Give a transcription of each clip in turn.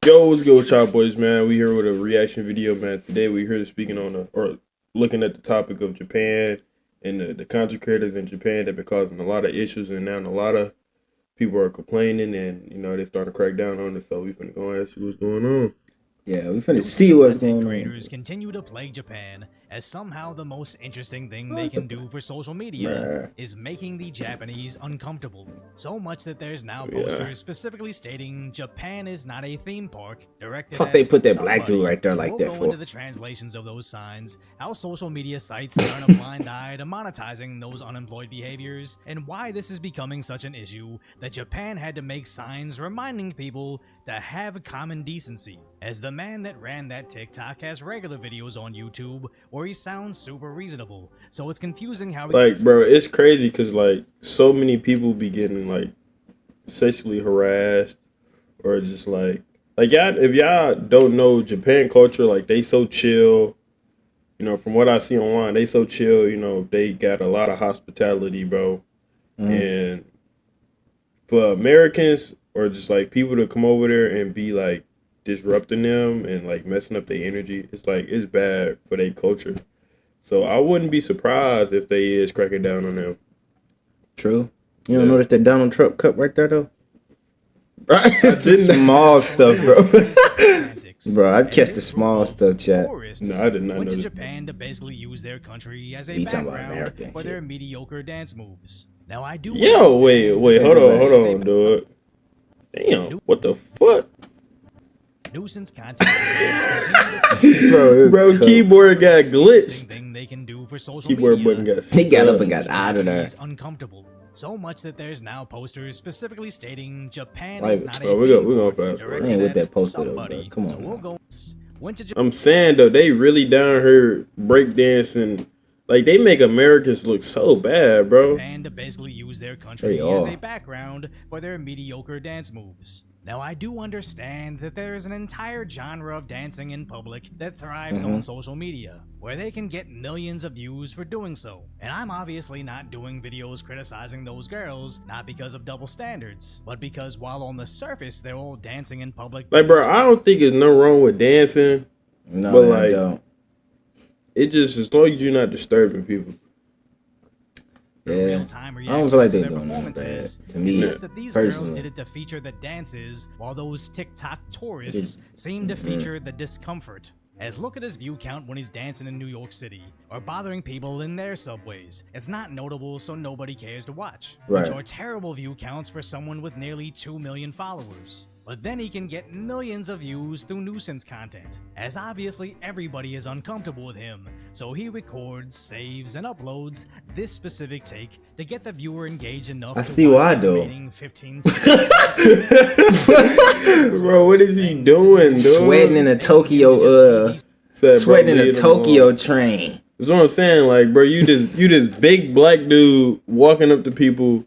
Yo, what's good with y'all boys, man? We here with a reaction video, man. Today we here to speaking on or looking at the topic of Japan and the content creators in Japan that have been causing a lot of issues, and now a lot of people are complaining, and they're starting to crack down on it. So we finna go and see what's going on. Yeah, we finna see what's going on. Creators continue to plague Japan as somehow the most interesting thing they can do for social media is making the Japanese uncomfortable. So much that there's now posters specifically stating Japan is not a theme park directed Fuck, at they put that somebody. black dude right there like that We'll for. go into the translations of those signs, how social media sites turn a blind eye to monetizing those unemployed behaviors, and why this is becoming such an issue that Japan had to make signs reminding people to have common decency. As the man that ran that TikTok has regular videos on YouTube where he sounds super reasonable, so it's confusing how bro, it's crazy because so many people be getting sexually harassed or just y'all, if y'all don't know Japan culture, they so chill. From what I see online, they so chill. They got a lot of hospitality, bro. And for Americans or just people to come over there and be disrupting them and messing up their energy, it's bad for their culture. So I wouldn't be surprised if they is cracking down on them. True. You don't notice that Donald Trump cup right there though? Bro, it's the small stuff, bro. Bro, I'd catch the small stuff, chat. No, I did not went to notice. Japan to basically use their country as a You talking about background American for shit. their mediocre dance moves. Now I do. Yo, wait, hold on, dude. Damn, what the fuck? Nuisance content. Bro, keyboard got glitched. Thing they can do for social Keyboard media. button got. He got up and got out of there. Uncomfortable. So much that there's now posters specifically stating Japan Like, is not oh, a we're theme gonna park fast forward. directed I ain't with at that poster though, somebody. bro. Come on So we'll now. go. Went to I'm saying though, they really down here breakdancing. They make Americans look so bad, bro. Japan to basically use their country They as are. a background for their mediocre dance moves. Now, I do understand that there is an entire genre of dancing in public that thrives on social media, where they can get millions of views for doing so. And I'm obviously not doing videos criticizing those girls, not because of double standards, but because while on the surface they're all dancing in public. Bro, I don't think there's no wrong with dancing, No, but I don't. it just as long as you're not disturbing people. Yeah, I don't feel like they're doing that bad. To me, it's just that these girls did personally. it to feature the dances, while those TikTok tourists seem to feature the discomfort. As look at his view count when he's dancing in New York City, or bothering people in their subways. It's not notable, so nobody cares to watch. Right. Which are terrible view counts for someone with nearly 2 million followers. But then he can get millions of views through nuisance content, as obviously everybody is uncomfortable with him, so he records, saves, and uploads this specific take to get the viewer engaged enough I to see watch why, the though. remaining 15 seconds. Bro, what is he doing, dude? Sweating in a Tokyo, sweating in a Tokyo train. That's what I'm saying. Bro, you this big black dude walking up to people.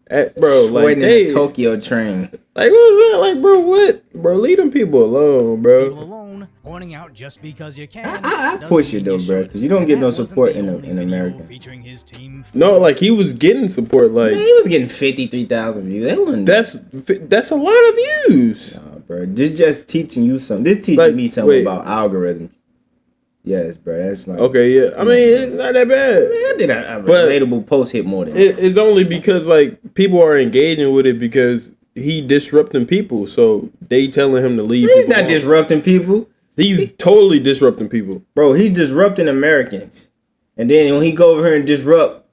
Sweating in a Tokyo train. What was that? Bro, what? Bro, leave them people alone, bro. People alone, pointing out just because you can. I push it though, bro, because you don't get no support in America. Featuring his team. No, he was getting support. Man, he was getting 53,000 views. That wasn't. That's a lot of views. Nah, bro. This just teaching you something. This teaching me something about algorithms. Yes, bro. That's like Okay, yeah. I mean, it's not that bad. I did a relatable post hit more than that. It's only because people are engaging with it because he disrupting people, so they telling him to leave. He's not disrupting people. He's totally disrupting people, bro. He's disrupting Americans, and then when he go over here and disrupt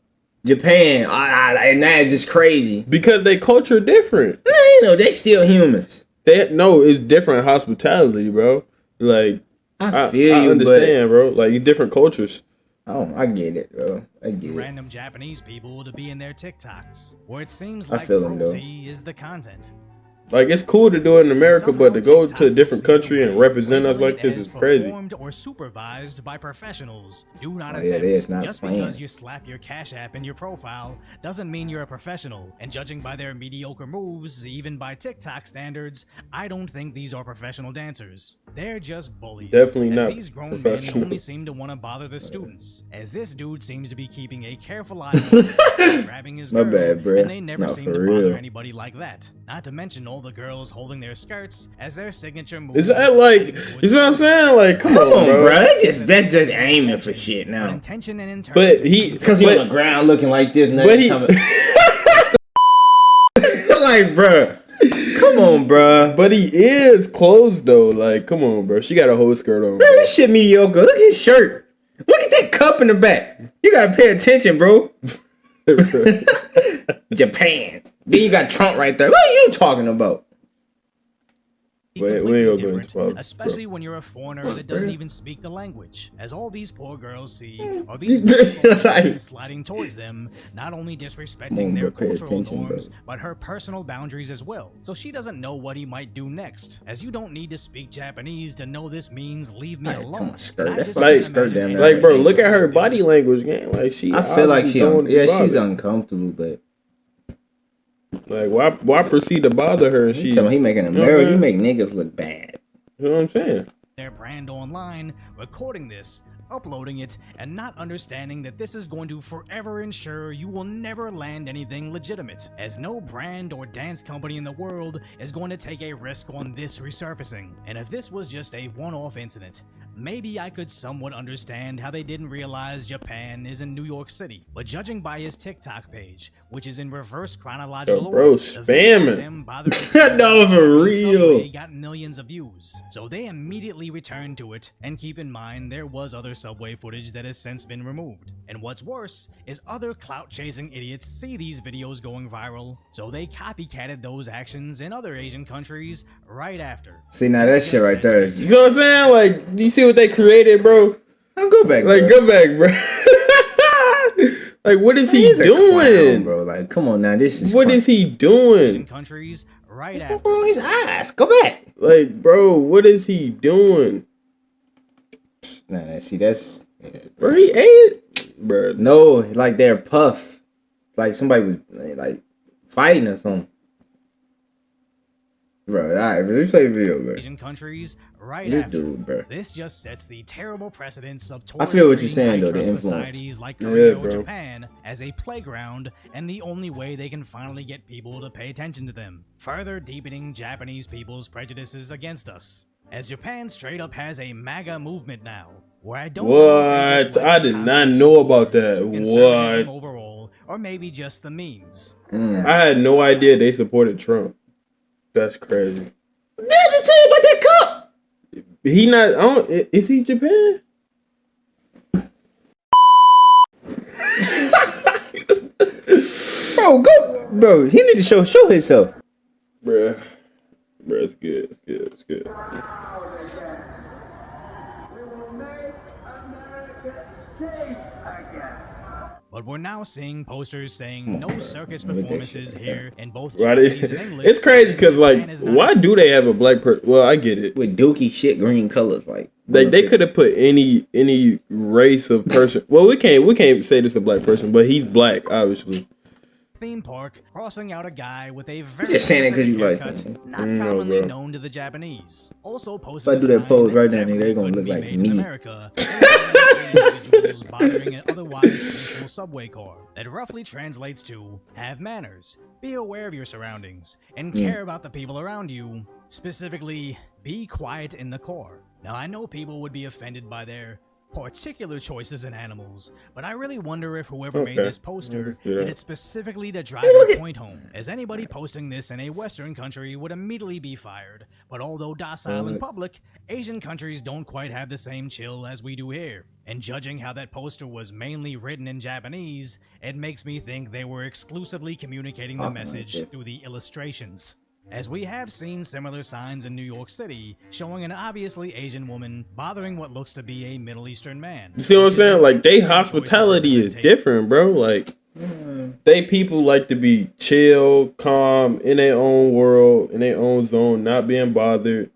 Japan, and that's just crazy because they culture different. They still humans. It's different hospitality, bro. I feel you, understand, bro. Different cultures. Oh, I get it, bro. I get it. Random Japanese people to be in their TikToks, where it seems I like feel them, though. cruelty is the content. It's cool to do it in America, but to go to a different country and represent us like this is crazy. Performed or supervised by professionals. Do not Yeah, attempt. it's not Just playing. because you slap your Cash App in your profile doesn't mean you're a professional. And judging by their mediocre moves, even by TikTok standards, I don't think these are professional dancers. They're just bullies. Definitely as not these grown men professional. only seem to want to bother the students. As this dude seems to be keeping a careful eye on grabbing his My girl, bad, bruh. and they never No, seem for to real. bother anybody like that. Not to mention all all the girls holding their skirts as their signature move. Is that like, you know what I'm saying? Like, come on, bro. That's just aiming for shit now. Intention and but because he on the ground looking like this. But he, like, bro. Come on, bro. But he is clothes though. Like, come on, bro. She got a whole skirt on. Man, this shit mediocre. Look at his shirt. Look at that cup in the back. You gotta pay attention, bro. Japan. Then you got Trump right there. What are you talking about? We ain't gonna go into politics, especially bro. when you're a foreigner that doesn't even speak the language, as all these poor girls see are these people sliding towards them, not only disrespecting their cultural norms, but her personal boundaries as well. So she doesn't know what he might do next, as you don't need to speak Japanese to know this means leave me alone. Like, bro, look at her body language, gang. Like, I feel like she's uncomfortable, but. Like, why proceed to bother her? And tell me he making a mirror. You make niggas look bad. You know what I'm saying? Their brand online, recording this, uploading it, and not understanding that this is going to forever ensure you will never land anything legitimate, as no brand or dance company in the world is going to take a risk on this resurfacing. And if this was just a one-off incident, maybe I could somewhat understand how they didn't realize Japan is in New York City. But judging by his TikTok page, which is in reverse chronological order, bro, spamming. No, for real. He got millions of views, so they immediately returned to it. And keep in mind, there was other subway footage that has since been removed. And what's worse is other clout-chasing idiots see these videos going viral, so they copycatted those actions in other Asian countries right after. See, now that shit right there is... You know what I'm saying? Like, do you see what they created, bro? I'll go back, like, bro. Go back, bro. Like, what is he doing? Clown, bro. Like, come on now, this is... What is he doing? In countries right after. Bro, his ass. Go back. Like, bro, what is he doing? Nah, see, that's... Yeah, bro, he ate it? Bro. No, like they're puff. Like somebody was, like, fighting or something. Bro, alright, let's play a video, bro. Asian countries right this after. Dude, bro. This just sets the terrible precedence of I feel what you're saying, though, the influence. Societies like Korea or Japan as a playground, and the only way they can finally get people to pay attention to them, further deepening Japanese people's prejudices against us. As Japan straight up has a MAGA movement now, where I don't know if I did not know about that. What? Overall, or maybe just the memes. I had no idea they supported Trump. That's crazy. Did I just tell you about that cup? He not. I don't. Is he Japan? Bro, go, bro. He need to show himself. Bruh, it's good. It's good. But we're now seeing posters saying no circus performances here in both Japanese and English. It's crazy because, like, why do they have a black person? Well, I get it. With dookie shit green colors, like they could have put any race of person. Well, we can't say this a black person, but he's black, obviously. Theme park crossing out a guy with a very just saying it because you like not commonly known to the Japanese. Also posted if I do that pose right now, they're gonna look like me. America, bothering an otherwise peaceful subway car. That roughly translates to have manners, be aware of your surroundings, and care about the people around you. Specifically, be quiet in the car. Now I know people would be offended by their particular choices in animals, but I really wonder if whoever made this poster did it specifically to drive the point home, as anybody posting this in a Western country would immediately be fired. But although docile in public, Asian countries don't quite have the same chill as we do here. And judging how that poster was mainly written in Japanese, it makes me think they were exclusively communicating the message through the illustrations. As we have seen similar signs in New York City, showing an obviously Asian woman bothering what looks to be a Middle Eastern man. You see what I'm saying? Like, they hospitality is different, bro. Like, they people like to be chill, calm, in their own world, in their own zone, not being bothered.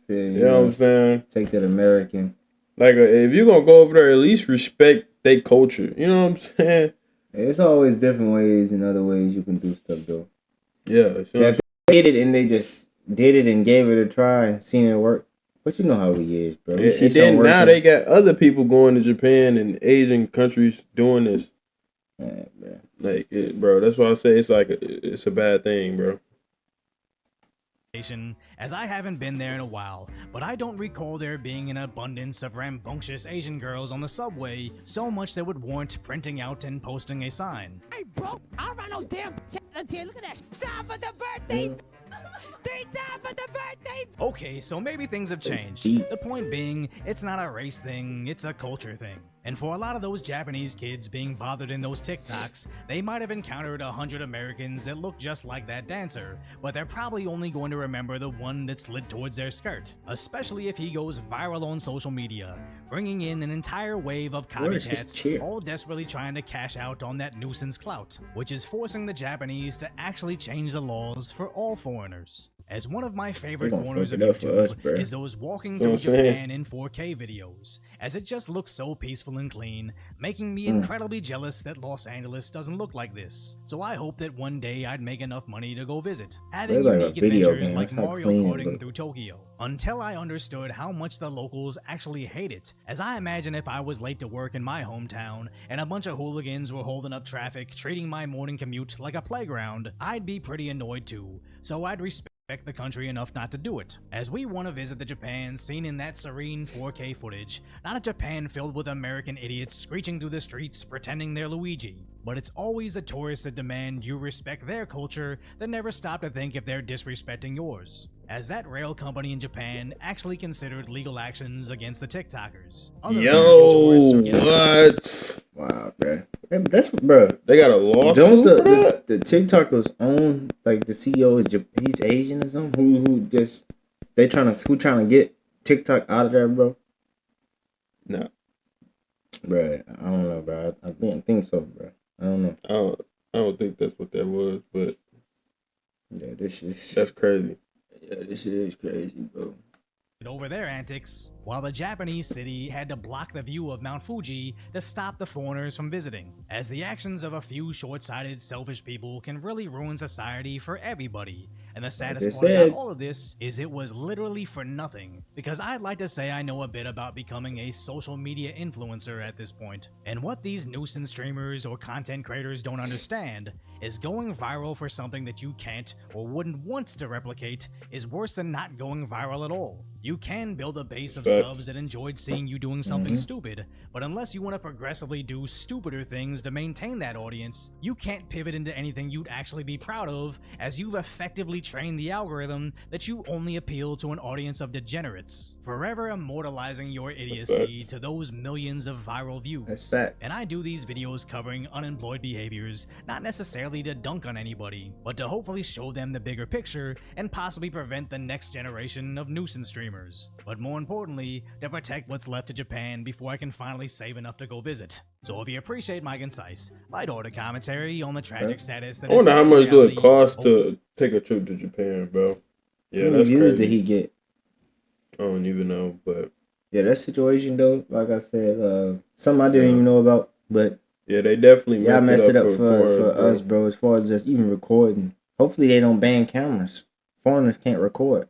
You know what I'm saying? Take that American. Like, if you're gonna go over there, at least respect their culture. You know what I'm saying? It's always different ways and other ways you can do stuff, though. Yeah. So did it and they just did it and gave it a try and seen it work. But you know how he is, bro. And then now they got other people going to Japan and Asian countries doing this. Yeah, bro. Like, bro, that's why I say it's like it's a bad thing, bro. as I haven't been there in a while, but I don't recall there being an abundance of rambunctious Asian girls on the subway, so much that would warrant printing out and posting a sign. Hey, bro, I run no damn until look at that. Time for the birthday. 3 times for the birthday. Okay, so maybe things have changed. The point being, it's not a race thing, it's a culture thing. And for a lot of those Japanese kids being bothered in those TikToks, they might have encountered 100 Americans that look just like that dancer, but they're probably only going to remember the one that slid towards their skirt, especially if he goes viral on social media, bringing in an entire wave of copycats, all desperately trying to cash out on that nuisance clout, which is forcing the Japanese to actually change the laws for all foreigners. As one of my favorite corners of YouTube is those walking through Japan in 4K videos, as it just looks so peaceful and clean, making me incredibly jealous that Los Angeles doesn't look like this. So I hope that one day I'd make enough money to go visit, having unique adventures like Mario Karting through Tokyo, until I understood how much the locals actually hate it, as I imagine if I was late to work in my hometown and a bunch of hooligans were holding up traffic, treating my morning commute like a playground, I'd be pretty annoyed too, so I'd respect the country enough not to do it, as we want to visit the Japan seen in that serene 4K footage, not a Japan filled with American idiots screeching through the streets pretending they're Luigi. But it's always the tourists that demand you respect their culture that never stop to think if they're disrespecting yours, as that rail company in Japan actually considered legal actions against the TikTokers. Yo, what? Wow, bro. That's bro. They got a lawsuit. Don't the TikTokers own, like, the CEO is he's Asian or something? Who just who trying to get TikTok out of there, bro? No, bro. I don't know, bro. I think so, bro. I don't know. I don't think that's what that was, but yeah, that's crazy. Yeah, this is crazy, bro. Over their antics, while the Japanese city had to block the view of Mount Fuji to stop the foreigners from visiting, as the actions of a few short-sighted, selfish people can really ruin society for everybody. And the saddest part about all of this is it was literally for nothing, because I'd like to say I know a bit about becoming a social media influencer at this point. And what these nuisance streamers or content creators don't understand is going viral for something that you can't or wouldn't want to replicate is worse than not going viral at all. You can build a base of subs that enjoyed seeing you doing something stupid, but unless you want to progressively do stupider things to maintain that audience, you can't pivot into anything you'd actually be proud of, as you've effectively trained the algorithm that you only appeal to an audience of degenerates, forever immortalizing your idiocy to those millions of viral views. And I do these videos covering unemployed behaviors, not necessarily to dunk on anybody, but to hopefully show them the bigger picture and possibly prevent the next generation of nuisance streamers. But more importantly, to protect what's left of Japan before I can finally save enough to go visit. So if you appreciate my concise, light-hearted commentary on the tragic status that I wonder how much do it cost to take a trip to Japan, bro. Yeah, that's crazy. How many views did he get? I don't even know, but yeah, that situation though, like I said, something I didn't even know about, but yeah, they definitely messed it up for us, bro. As far as just even recording, hopefully they don't ban cameras. Foreigners can't record.